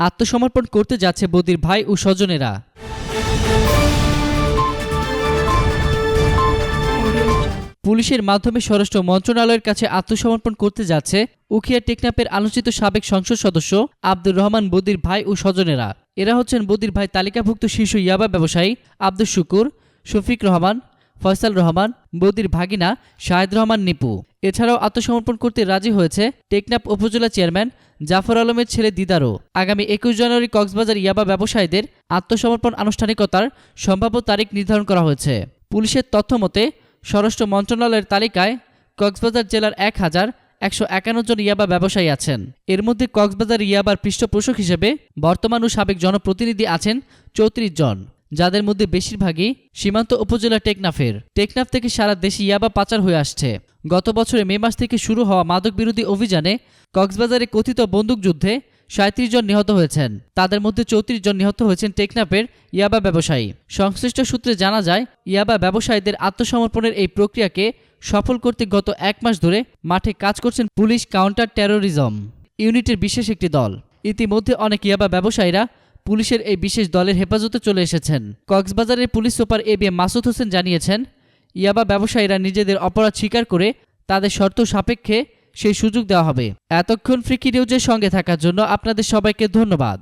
আত্মসমর্পণ করতে যাচ্ছে বদির ভাই ও স্বজনেরা। পুলিশের মাধ্যমে স্বরাষ্ট্র মন্ত্রণালয়ের কাছে আত্মসমর্পণ করতে যাচ্ছে উখিয়া টেকনাফের আলোচিত সাবেক সংসদ সদস্য আব্দুর রহমান বদির ভাই ও স্বজনেরা। এরা হচ্ছেন বদির ভাই তালিকাভুক্ত শীর্ষ ইয়াবা ব্যবসায়ী আব্দুল শুকুর, শফিক রহমান, ফয়সাল রহমান, বদির ভাগিনা শাহেদ রহমান নিপু। এছাড়াও আত্মসমর্পণ করতে রাজি হয়েছে টেকনাফ উপজেলা চেয়ারম্যান জাফর আলমের ছেলে দিদারও। আগামী 21 জানুয়ারি কক্সবাজার ইয়াবা ব্যবসায়ীদের আত্মসমর্পণ আনুষ্ঠানিকতার সম্ভাব্য তারিখ নির্ধারণ করা হয়েছে। পুলিশের তথ্য মতে স্বরাষ্ট্র মন্ত্রণালয়ের তালিকায় কক্সবাজার জেলার 1151 জন ইয়াবা ব্যবসায়ী আছেন। এর মধ্যে কক্সবাজার ইয়াবার পৃষ্ঠপোষক হিসেবে বর্তমান ও সাবেক জনপ্রতিনিধি আছেন 34 জন, যাদের মধ্যে বেশিরভাগই সীমান্ত উপজেলা টেকনাফের। টেকনাফ থেকে সারা দেশে ইয়াবা পাচার হয়ে আসছে। গত বছরের মে মাস থেকে শুরু হওয়া মাদক বিরোধী অভিযানে কক্সবাজারে কথিত বন্দুকযুদ্ধে 37 জন নিহত হয়েছেন। তাদের মধ্যে 34 জন নিহত হয়েছেন টেকনাফের ইয়াবা ব্যবসায়ী। সংশ্লিষ্ট সূত্রে জানা যায়, ইয়াবা ব্যবসায়ীদের আত্মসমর্পণের এই প্রক্রিয়াকে সফল করতে গত 1 মাস ধরে মাঠে কাজ করছেন পুলিশ কাউন্টার টেরোরিজম ইউনিটের বিশেষ একটি দল। ইতিমধ্যে অনেক ইয়াবা ব্যবসায়ীরা পুলিশের এই বিশেষ দলের হেফাজতে চলে এসেছেন। কক্সবাজারের police super ABM Masud Hossain জানিয়েছেন, ইয়াবা ব্যবসায়ীরা নিজেদের অপরাধ স্বীকার করে তাদের শর্ত সাপেক্ষে সেই সুযোগ দেওয়া হবে। এতক্ষণ ফ্রিকি নিউজের সঙ্গে থাকার জন্য আপনাদের সবাইকে ধন্যবাদ।